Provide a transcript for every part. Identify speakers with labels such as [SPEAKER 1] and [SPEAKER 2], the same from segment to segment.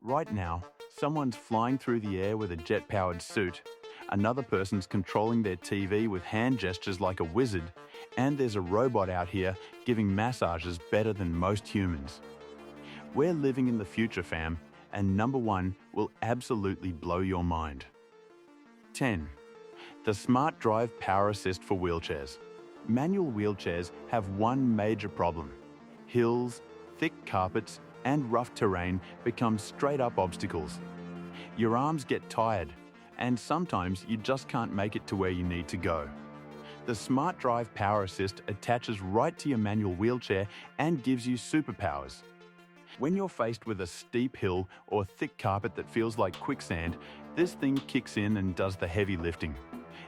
[SPEAKER 1] Right now, someone's flying through the air with a jet-powered suit, another person's controlling their TV with hand gestures like a wizard, and there's a robot out here giving massages better than most humans. We're living in the future, fam, and number one will absolutely blow your mind. 10. The Smart Drive Power Assist for wheelchairs. Manual wheelchairs have one major problem. Hills, thick carpets, and rough terrain become straight-up obstacles. Your arms get tired, and sometimes you just can't make it to where you need to go. The Smart Drive Power Assist attaches right to your manual wheelchair and gives you superpowers. When you're faced with a steep hill or thick carpet that feels like quicksand, this thing kicks in and does the heavy lifting.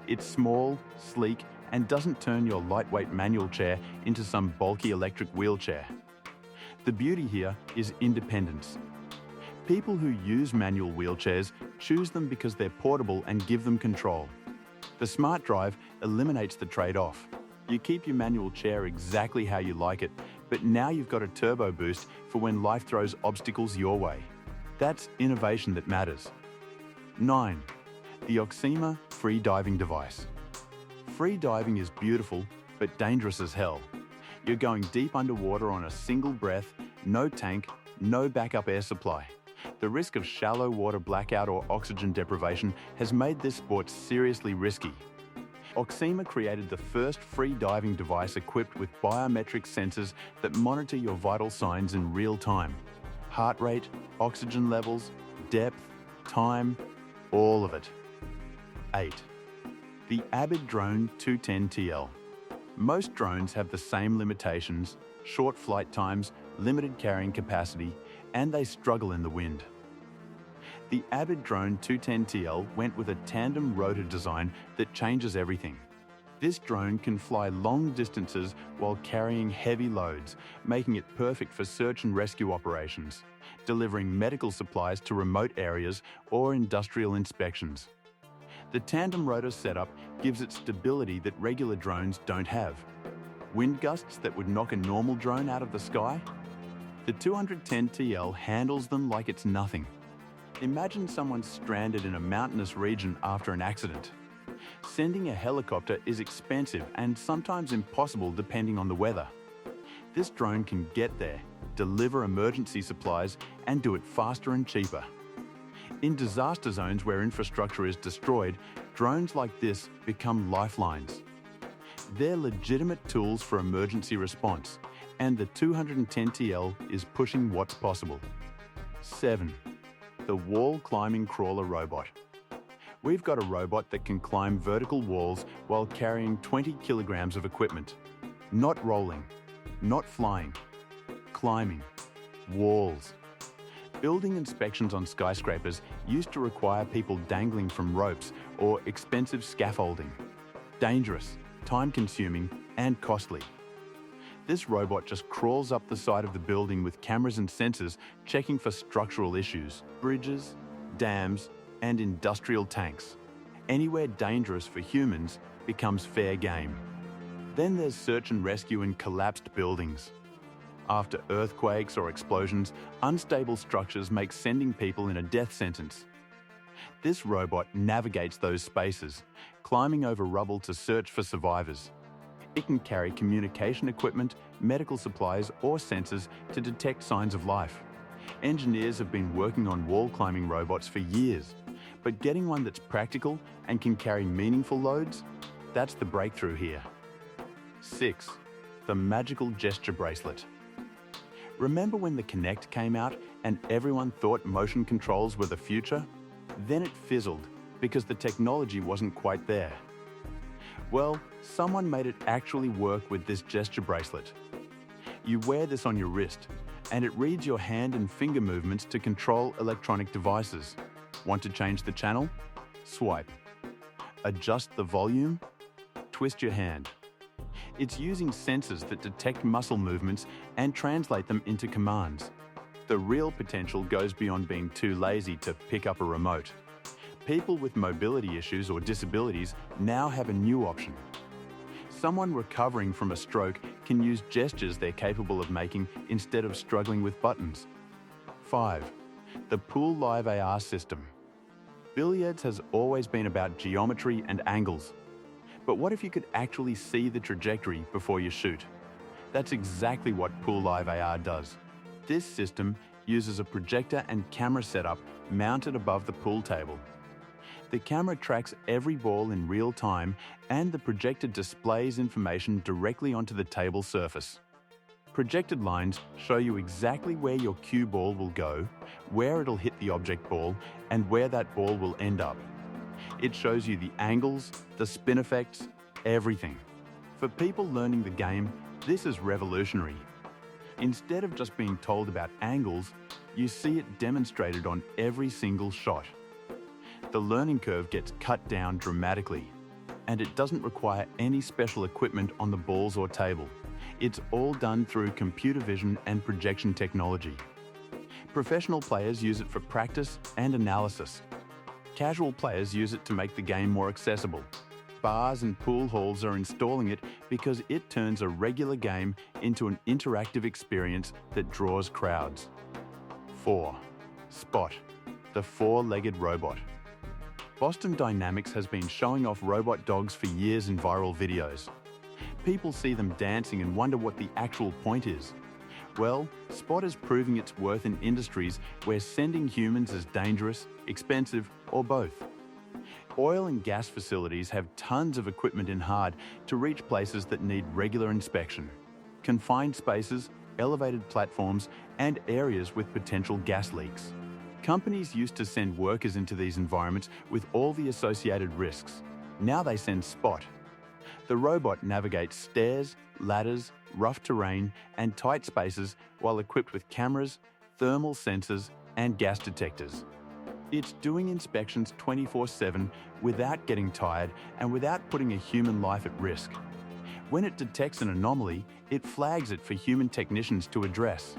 [SPEAKER 1] It's small, sleek, and doesn't turn your lightweight manual chair into some bulky electric wheelchair. The beauty here is independence. People who use manual wheelchairs choose them because they're portable and give them control. The Smart Drive eliminates the trade-off. You keep your manual chair exactly how you like it, but now you've got a turbo boost for when life throws obstacles your way. That's innovation that matters. 9. The Oxima Free Diving Device. Free diving is beautiful, but dangerous as hell. You're going deep underwater on a single breath, no tank, no backup air supply. The risk of shallow water blackout or oxygen deprivation has made this sport seriously risky. Oxima created the first free diving device equipped with biometric sensors that monitor your vital signs in real time. Heart rate, oxygen levels, depth, time, all of it. 8. The Avid Drone 210TL. Most drones have the same limitations: short flight times, limited carrying capacity, and they struggle in the wind. The Avid Drone 210TL went with a tandem rotor design that changes everything. This drone can fly long distances while carrying heavy loads, making it perfect for search and rescue operations, delivering medical supplies to remote areas or industrial inspections. The tandem rotor setup gives it stability that regular drones don't have. Wind gusts that would knock a normal drone out of the sky? The 210TL handles them like it's nothing. Imagine someone stranded in a mountainous region after an accident. Sending a helicopter is expensive and sometimes impossible depending on the weather. This drone can get there, deliver emergency supplies, and do it faster and cheaper. In disaster zones where infrastructure is destroyed, drones like this become lifelines. They're legitimate tools for emergency response, and the 210TL is pushing what's possible. 7. The Wall Climbing Crawler Robot. We've got a robot that can climb vertical walls while carrying 20 kilograms of equipment. Not rolling, not flying, climbing. Walls. Building inspections on skyscrapers used to require people dangling from ropes or expensive scaffolding. Dangerous, time-consuming, and costly. This robot just crawls up the side of the building with cameras and sensors checking for structural issues, bridges, dams, and industrial tanks. Anywhere dangerous for humans becomes fair game. Then there's search and rescue in collapsed buildings. After earthquakes or explosions, unstable structures make sending people in a death sentence. This robot navigates those spaces, climbing over rubble to search for survivors. It can carry communication equipment, medical supplies, or sensors to detect signs of life. Engineers have been working on wall climbing robots for years, but getting one that's practical and can carry meaningful loads, that's the breakthrough here. 6. The Magical Gesture Bracelet. Remember when the Kinect came out and everyone thought motion controls were the future? Then it fizzled because the technology wasn't quite there. Well, someone made it actually work with this gesture bracelet. You wear this on your wrist, and it reads your hand and finger movements to control electronic devices. Want to change the channel? Swipe. Adjust the volume? Twist your hand. It's using sensors that detect muscle movements and translate them into commands. The real potential goes beyond being too lazy to pick up a remote. People with mobility issues or disabilities now have a new option. Someone recovering from a stroke can use gestures they're capable of making instead of struggling with buttons. 5. The Pool Live AR system. Billiards has always been about geometry and angles. But what if you could actually see the trajectory before you shoot? That's exactly what Pool Live AR does. This system uses a projector and camera setup mounted above the pool table. The camera tracks every ball in real time, and the projector displays information directly onto the table surface. Projected lines show you exactly where your cue ball will go, where it'll hit the object ball, and where that ball will end up. It shows you the angles, the spin effects, everything. For people learning the game, this is revolutionary. Instead of just being told about angles, you see it demonstrated on every single shot. The learning curve gets cut down dramatically, and it doesn't require any special equipment on the balls or table. It's all done through computer vision and projection technology. Professional players use it for practice and analysis. Casual players use it to make the game more accessible. Bars and pool halls are installing it because it turns a regular game into an interactive experience that draws crowds. 4. Spot, the four-legged robot. Boston Dynamics has been showing off robot dogs for years in viral videos. People see them dancing and wonder what the actual point is. Well, Spot is proving its worth in industries where sending humans is dangerous, expensive, or both. Oil and gas facilities have tons of equipment in hard to reach places that need regular inspection. Confined spaces, elevated platforms, and areas with potential gas leaks. Companies used to send workers into these environments with all the associated risks. Now they send Spot. The robot navigates stairs, ladders, rough terrain, and tight spaces while equipped with cameras, thermal sensors, and gas detectors. It's doing inspections 24/7 without getting tired and without putting a human life at risk. When it detects an anomaly, it flags it for human technicians to address.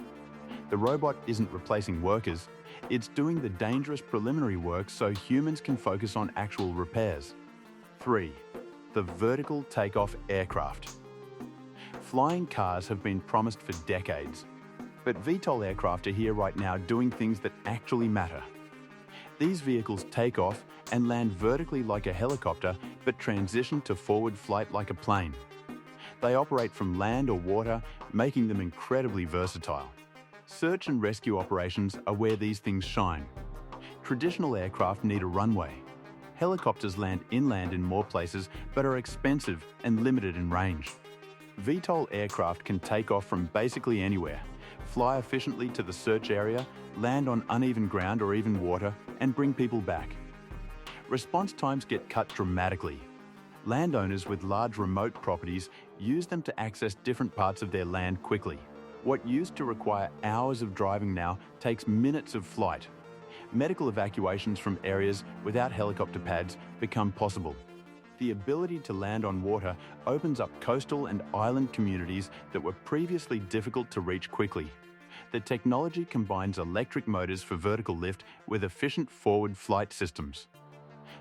[SPEAKER 1] The robot isn't replacing workers, it's doing the dangerous preliminary work so humans can focus on actual repairs. 3. The vertical takeoff aircraft. Flying cars have been promised for decades, but VTOL aircraft are here right now doing things that actually matter. These vehicles take off and land vertically like a helicopter, but transition to forward flight like a plane. They operate from land or water, making them incredibly versatile. Search and rescue operations are where these things shine. Traditional aircraft need a runway. Helicopters land inland in more places, but are expensive and limited in range. VTOL aircraft can take off from basically anywhere, fly efficiently to the search area, land on uneven ground or even water, and bring people back. Response times get cut dramatically. Landowners with large remote properties use them to access different parts of their land quickly. What used to require hours of driving now takes minutes of flight. Medical evacuations from areas without helicopter pads become possible. The ability to land on water opens up coastal and island communities that were previously difficult to reach quickly. The technology combines electric motors for vertical lift with efficient forward flight systems.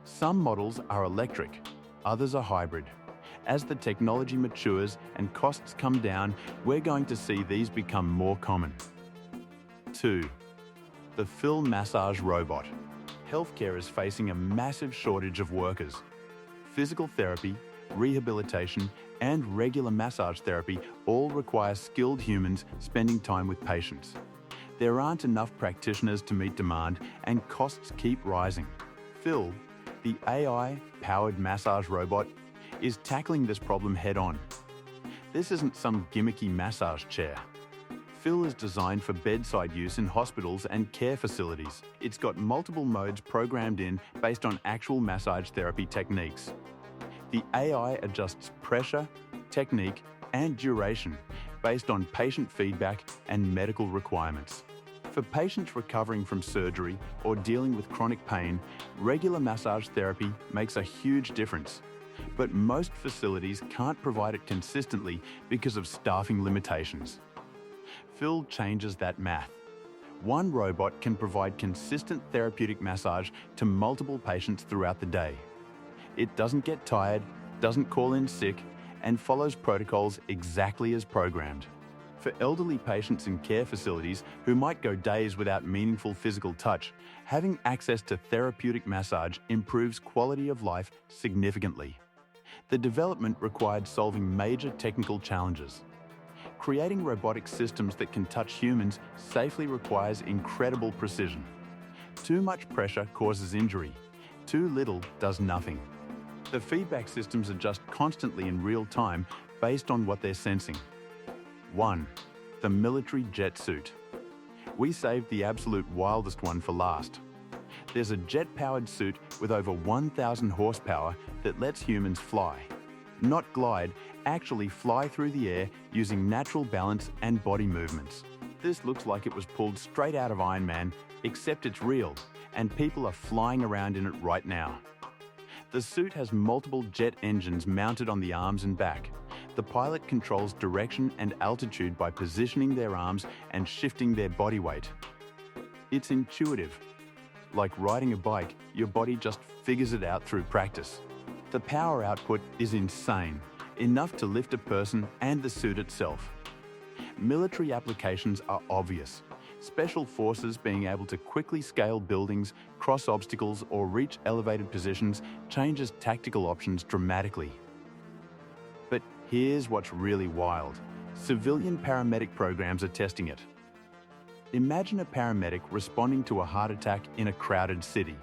[SPEAKER 1] Some models are electric, others are hybrid. As the technology matures and costs come down, we're going to see these become more common. 2. The Phil massage robot. Healthcare is facing a massive shortage of workers. Physical therapy, rehabilitation, and regular massage therapy all require skilled humans spending time with patients. There aren't enough practitioners to meet demand, and costs keep rising. Phil, the AI-powered massage robot, is tackling this problem head-on. This isn't some gimmicky massage chair. Phil is designed for bedside use in hospitals and care facilities. It's got multiple modes programmed in based on actual massage therapy techniques. The AI adjusts pressure, technique, and duration based on patient feedback and medical requirements. For patients recovering from surgery or dealing with chronic pain, regular massage therapy makes a huge difference. But most facilities can't provide it consistently because of staffing limitations. Phil changes that math. One robot can provide consistent therapeutic massage to multiple patients throughout the day. It doesn't get tired, doesn't call in sick, and follows protocols exactly as programmed. For elderly patients in care facilities who might go days without meaningful physical touch, having access to therapeutic massage improves quality of life significantly. The development required solving major technical challenges. Creating robotic systems that can touch humans safely requires incredible precision. Too much pressure causes injury. Too little does nothing. The feedback systems adjust constantly in real time based on what they're sensing. 1. The military jet suit. We saved the absolute wildest one for last. There's a jet-powered suit with over 1,000 horsepower that lets humans fly. Not glide, actually fly through the air using natural balance and body movements. This looks like it was pulled straight out of Iron Man, except it's real, and people are flying around in it right now. The suit has multiple jet engines mounted on the arms and back. The pilot controls direction and altitude by positioning their arms and shifting their body weight. It's intuitive. Like riding a bike, your body just figures it out through practice. The power output is insane, enough to lift a person and the suit itself. Military applications are obvious. Special forces being able to quickly scale buildings, cross obstacles, or reach elevated positions changes tactical options dramatically. But here's what's really wild. Civilian paramedic programs are testing it. Imagine a paramedic responding to a heart attack in a crowded city.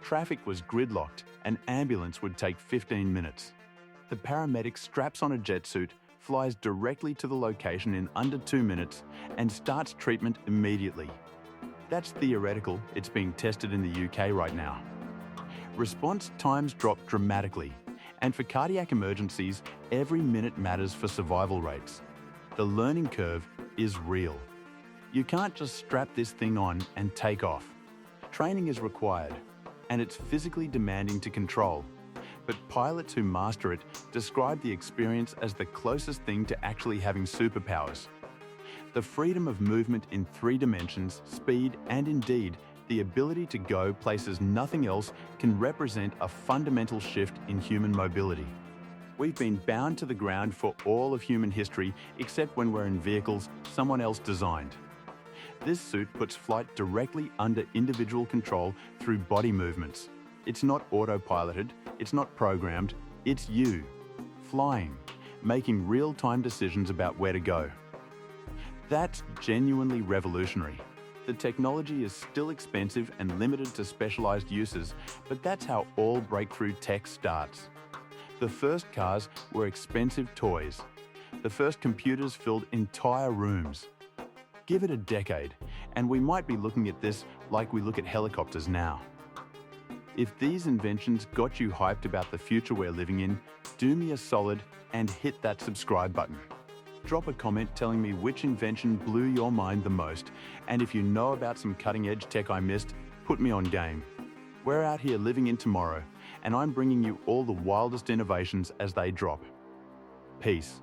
[SPEAKER 1] Traffic was gridlocked, an ambulance would take 15 minutes. The paramedic straps on a jet suit, flies directly to the location in under 2 minutes, and starts treatment immediately. That's theoretical, it's being tested in the UK right now. Response times drop dramatically, and for cardiac emergencies, every minute matters for survival rates. The learning curve is real. You can't just strap this thing on and take off. Training is required, and it's physically demanding to control. But pilots who master it describe the experience as the closest thing to actually having superpowers. The freedom of movement in 3 dimensions, speed, and indeed, the ability to go places nothing else can represent a fundamental shift in human mobility. We've been bound to the ground for all of human history except when we're in vehicles someone else designed. This suit puts flight directly under individual control through body movements. It's not autopiloted, it's not programmed, it's you, flying, making real-time decisions about where to go. That's genuinely revolutionary. The technology is still expensive and limited to specialized uses, but that's how all breakthrough tech starts. The first cars were expensive toys. The first computers filled entire rooms. Give it a decade, and we might be looking at this like we look at helicopters now. If these inventions got you hyped about the future we're living in, do me a solid and hit that subscribe button. Drop a comment telling me which invention blew your mind the most, and if you know about some cutting-edge tech I missed, put me on game. We're out here living in tomorrow, and I'm bringing you all the wildest innovations as they drop. Peace.